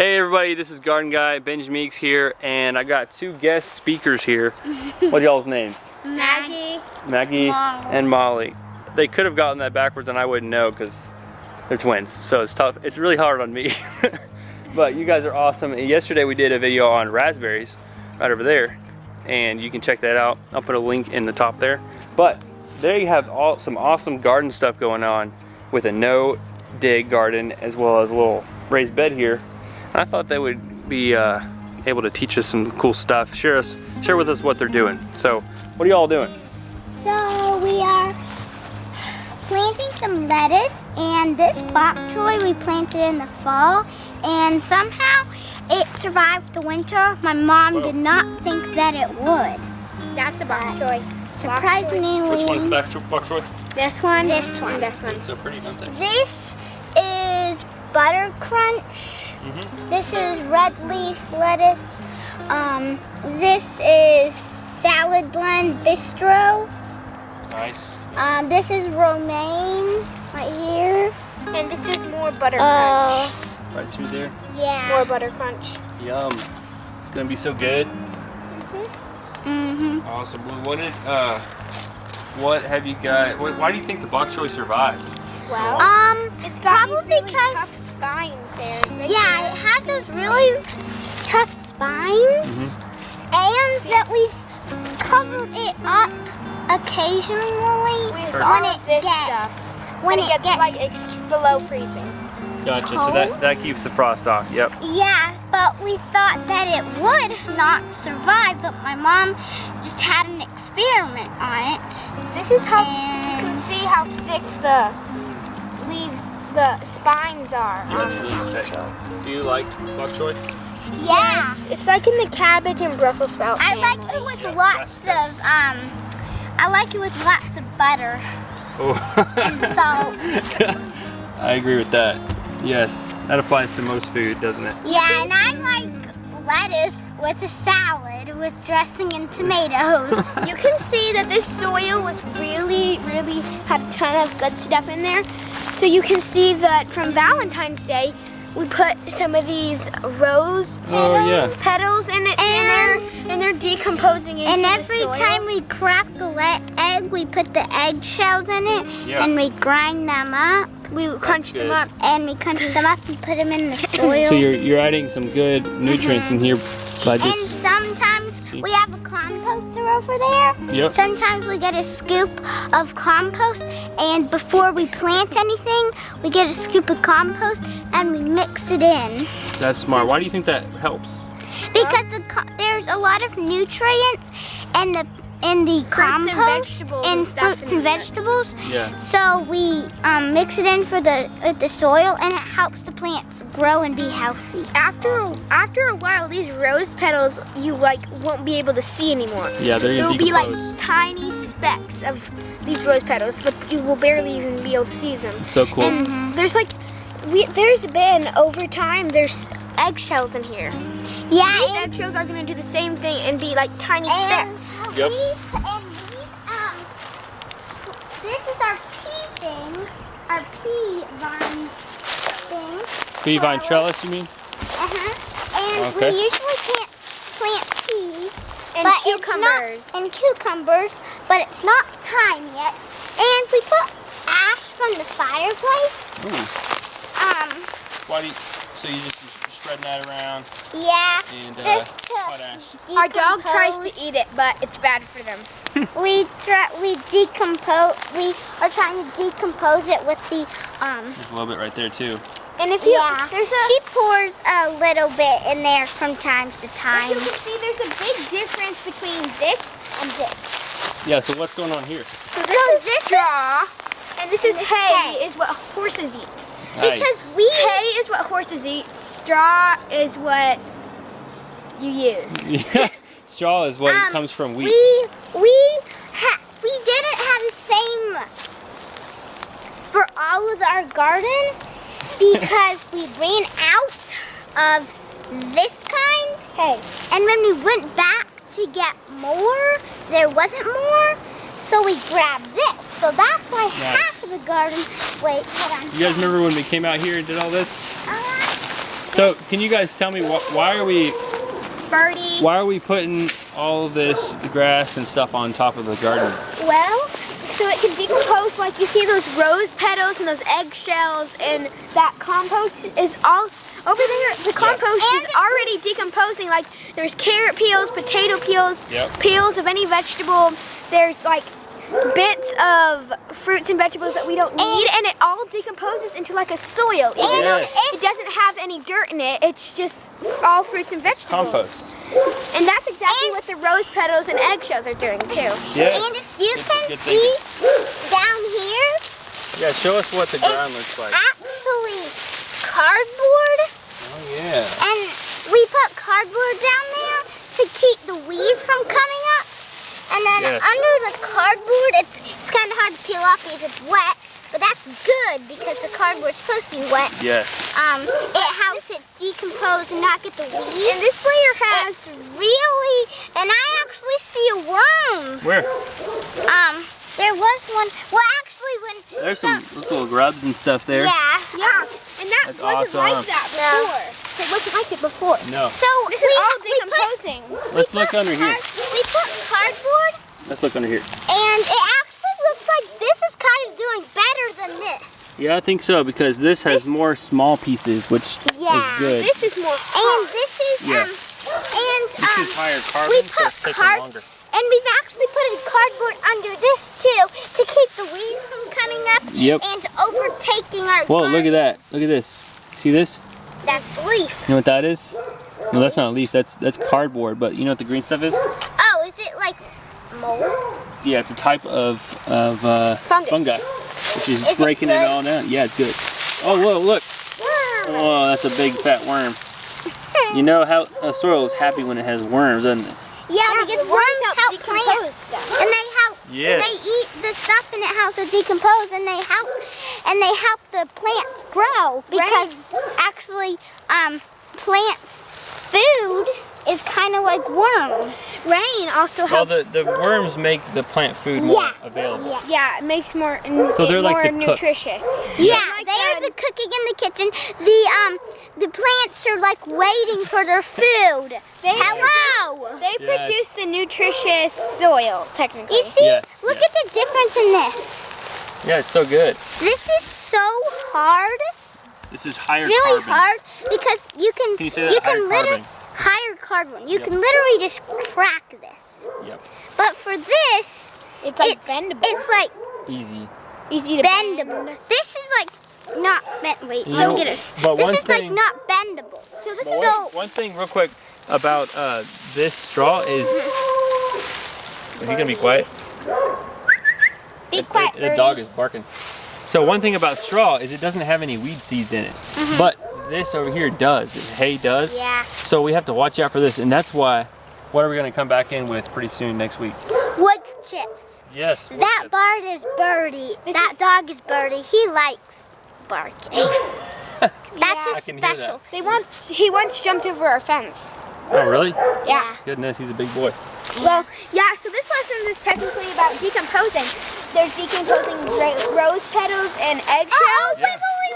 Hey everybody, this is Garden Guy, Benj Meeks here, and I got two guest speakers here. What are y'all's names? Maggie, Molly. And Molly. They could have gotten that backwards and I wouldn't know because they're twins, so it's tough. It's really hard on me. But you guys are awesome. And yesterday we did a video on raspberries right over there, and you can check that out. I'll put a link in the top there. But there you have some awesome garden stuff going on with a no-dig garden as well as a little raised bed here. I thought they would be able to teach us some cool stuff. Share with us what they're doing. So, what are y'all doing? so we are planting some lettuce, and this bok choy we planted in the fall, and somehow it survived the winter. My mom did not think that it would. That's a bok choy. Surprisingly. Which one's bok choy? This one. This one. This one. So pretty, don't they? This is butter crunch. This is red leaf lettuce. This is salad blend bistro. Nice. This is romaine right here. And this is more butter crunch. Right through there. Yeah. More butter crunch. Yum. It's gonna be so good. Awesome. Well, what have you guys? Why do you think the bok choy survived? Well, it's got probably really because tough spines there. Yeah, it has those really tough spines, and that we've covered it up occasionally when it gets like below freezing. Gotcha. So that keeps the frost off. Yep. Yeah, but we thought that it would not survive, but my mom just had an experiment on it. This is how you can see how thick the spines are. Yeah, it's really thick. Do you like bok choy? Yes, it's like in the cabbage and Brussels sprout. I like it with lots of I like it with lots of butter and salt. I agree with that. Yes, that applies to most food, doesn't it? Yeah, and I like lettuce with a salad with dressing and tomatoes. You can see that this soil was really had a ton of good stuff in there. So you can see that from Valentine's Day, we put some of these rose petals in it, and they're decomposing into the soil. And every time we crack the egg, we put the eggshells in it, and we grind them up. We crunch them up. And we crunch them up and put them in the soil. So you're adding some good nutrients in here by just... And sometimes we have a composter over there. Yep. Sometimes we get a scoop of compost, and before we plant anything, we get a scoop of compost and we mix it in. That's smart. Why do you think that helps? Because there's a lot of nutrients in the compost and fruits and vegetables. Yeah. So we mix it in with the soil, and it helps the plants grow and be healthy. After a while, these rose petals you won't be able to see anymore. Yeah, they're gonna There'll be like decompose. tiny specks of these rose petals, but you will barely even be able to see them. So cool. And there's been over time there's eggshells in here. Yeah. These eggshells are going to do the same thing and be like tiny specks. Yep. This is our pea vine thing. Pea vine trellis, you mean? And we usually can't plant peas And cucumbers, but it's not time yet. And we put ash from the fireplace. Why do you? So you just spreading that around? Yeah. And just to hot ash. Our dog tries to eat it, but it's bad for them. We decompose. We are trying to decompose it with the There's a little bit right there too. And if you she pours a little bit in there from time to time. You can see there's a big difference between this and this. Yeah. So what's going on here? So this is straw, and this is hay. Is what horses eat. Nice. Because hay is what horses eat. Straw is what you use. Yeah. Straw is what comes from wheat. We didn't have the same for all of our garden because we ran out of this kind. Hay. And when we went back to get more, there wasn't more. So we grabbed this. So that's why half of the garden. Wait, hold on. You guys remember when we came out here and did all this? So can you guys tell me why are we Birdie. Why are we putting all of this grass and stuff on top of the garden? Well, so it can decompose. Like you see those rose petals and those eggshells, and that compost is all over there. The compost is already decomposing. Like there's carrot peels, potato peels, peels of any vegetable. There's like bits of fruits and vegetables that we don't need, and it all decomposes into like a soil. Even though it doesn't have any dirt in it, it's just all fruits and vegetables. Compost. And that's exactly what the rose petals and eggshells are doing too. Yes. And if you can see down here, yeah, show us what the ground looks like. Actually cardboard. Oh yeah. And we put cardboard down there to keep the weeds from coming up. And then under the cardboard, it's kind of hard to peel off because it's wet. But that's good because the cardboard's supposed to be wet. Yes. It helps it decompose and not get the weeds. And this layer has and I actually see a worm. Where? There was one. Well, actually, when there's some little grubs and stuff there. Yeah. And that wasn't like that before. It wasn't like it before. No. So this is all decomposing. Let's look under here. We put cardboard. Let's look under here. And it actually looks like this is kind of doing better than this. Yeah, I think so because this has more small pieces, which is good. This is more hard. And this is this is higher carbon, we so put it's taking longer. And we've actually put a cardboard under this too to keep the weeds from coming up and overtaking our Whoa, garden. look at that. Look at this. See this? That's the leaf. You know what that is? No, that's not a leaf. That's cardboard. But you know what the green stuff is? Oh, is it like mold? Yeah, it's a type of fungi, which is breaking it all down. Yeah, it's good. Oh, whoa, look. Oh, that's a big fat worm. You know how a soil is happy when it has worms, doesn't it? Yeah, because worms help plants stuff. And they help. Yes. They eat the stuff and it helps it decompose, and they help the plants grow because actually plants' food is kind of like worms. Rain also helps. Well, the worms make the plant food more available. Yeah, it makes more So they're like the nutritious. Yeah, they're the cooking in the kitchen. The plants are like waiting for their food. Hello. They produce the nutritious soil, technically. You see, look at the difference in this. Yeah, it's so good. This is so hard. This is higher really carbon. hard because you can you say that? Higher carbon. Higher carbon. You can literally just crack this. Yep. But for this, it's like bendable. It's like easy to bendable. Bend. This is like not bent. Wait, so get it. But this is like not bendable. So this is one thing real quick about this straw is. Are you gonna be quiet? Be quiet. The dog is barking. So one thing about straw is it doesn't have any weed seeds in it, but this over here does. Hay does. Yeah. So we have to watch out for this, and that's why. What are we gonna come back in with pretty soon next week? Wood chips. Yes. That bird is Birdie. That dog is Birdie. He likes barking. That's his special. He once jumped over our fence. Oh really? Yeah. Goodness, he's a big boy. Well, yeah, so this lesson is technically about decomposing. There's decomposing rose petals and eggshells.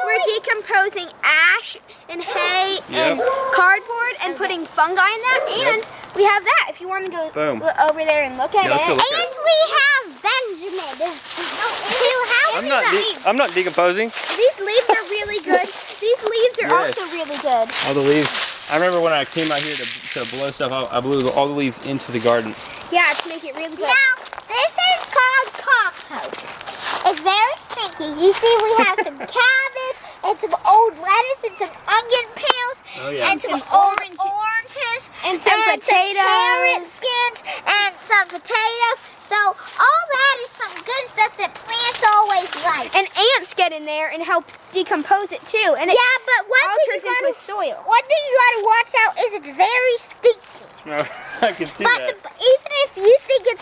We're decomposing ash and hay and cardboard and putting fungi in that. And we have that if you want to go over there and look at it. And we have Benjamin. I'm not decomposing. These leaves are really good. These leaves are also really good. All the leaves. I remember when I came out here to blow stuff out, I blew all the leaves into the garden. Yeah, to make it really good. Now, this is called compost. It's very stinky. You see we have some cabbage and some old lettuce and some onion peels and some oranges and some potatoes. Carrot skins and some potatoes. So all that is some good stuff that plants always like. And ants get in there and help decompose it too. And yeah, but one thing you soil. One thing you gotta watch out is it's very stinky. I can see that. But even if you think it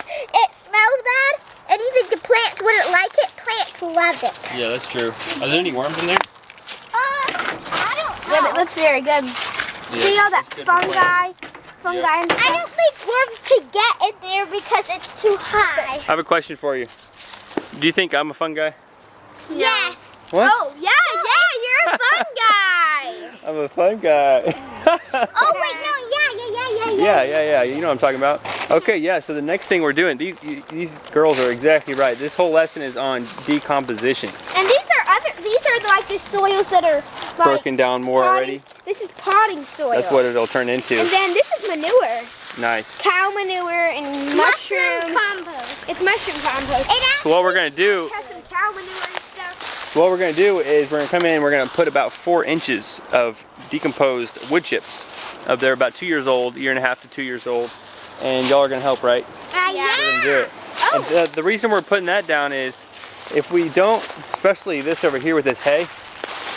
smells bad and you think the plants wouldn't like it, plants love it. Yeah, that's true. Are there any worms in there? I don't know. Yeah, but it looks very good. See all that fungi? And stuff. I don't think worms could get in there because it's too high. I have a question for you. Do you think I'm a fungi? Yes. What? Oh, yeah, you're a fungi. I'm a fun guy. Oh wait, no, Yeah. You know what I'm talking about. Okay, yeah. So the next thing we're doing, these girls are exactly right. This whole lesson is on decomposition. And these are like the soils that are like Broken down more potting. already. This is potting soil. That's what it'll turn into. And then this is manure. Nice. Cow manure and mushroom mushrooms. compost. It's mushroom compost. So what we're gonna do? Has some cow manure and stuff. What we're gonna do is we're gonna come in and we're gonna put about 4 inches of decomposed wood chips. They're about 2 years old, 1.5 to 2 years old, and y'all are gonna help, right? Yeah. We're gonna do it. And the reason we're putting that down is if we don't, especially this over here with this hay,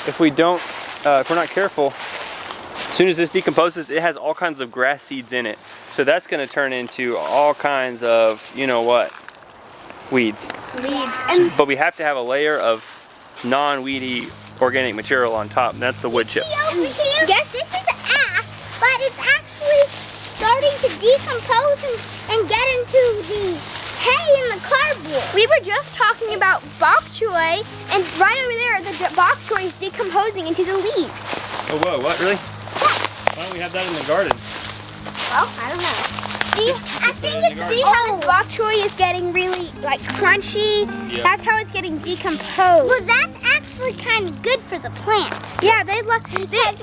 if we don't, if we're not careful, as soon as this decomposes, it has all kinds of grass seeds in it. So that's gonna turn into all kinds of, you know what, weeds. And But we have to have a layer of non-weedy organic material on top, and that's the wood chips. See over here? Yes, this is ash, but it's actually starting to decompose and get into the hay in the cardboard. we were just talking about bok choy, and right over there, the bok choy is decomposing into the leaves. Oh, whoa, what, really? Why don't we have that in the garden? Well, I don't know. I think it's See how this bok choy is getting really like crunchy? Yeah. That's how it's getting decomposed. Well, that's actually kind of good for the plants. Yeah, the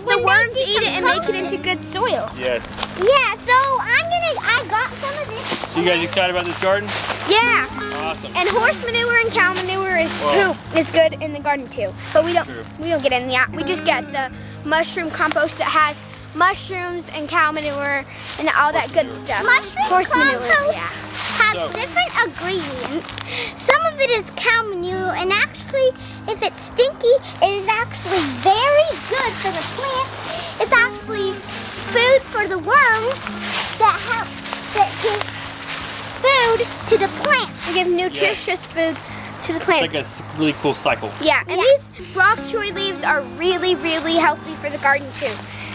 when worms they eat it and make it decompose into good soil. Yes. Yeah, so I got some of this. So you guys excited about this garden? Yeah. Awesome. And horse manure and cow manure is Wow. poop is good in the garden too. But we don't True. get in that. We just get the mushroom compost that has mushrooms and cow manure and all that good stuff. Mushroom horse manure, compost yeah. has So- different ingredients. Some of it is cow manure, and actually, if it's stinky, it is actually very good for the plant. It's actually food for the worms that give food to the plant. We give nutritious food to the plants. It's like a really cool cycle. Yeah, and these bok choy leaves are really, really healthy for the garden too.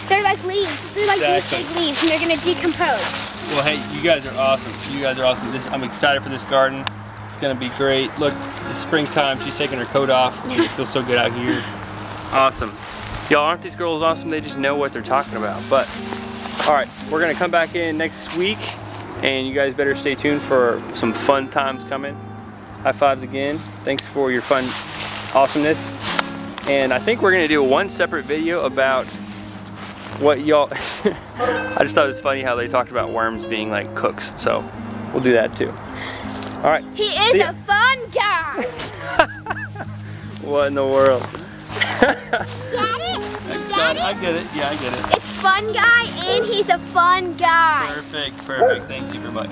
They're like leaves. They're like Exactly. these big leaves, and they're gonna decompose. Well, hey, you guys are awesome. You guys are awesome. I'm excited for this garden. It's gonna be great. Look, it's springtime. She's taking her coat off. It feels so good out here. Awesome. Y'all, aren't these girls awesome? They just know what they're talking about. But, all right, we're gonna come back in next week, and you guys better stay tuned for some fun times coming. High fives again. Thanks for your fun awesomeness. And I think we're gonna do one separate video about what y'all, I just thought it was funny how they talked about worms being like cooks. So we'll do that too. All right. He is a fun guy. What in the world? Get it? You get it? I get it. Yeah, I get it. It's fun guy, and he's a fun guy. Perfect. Perfect. Thank you very much.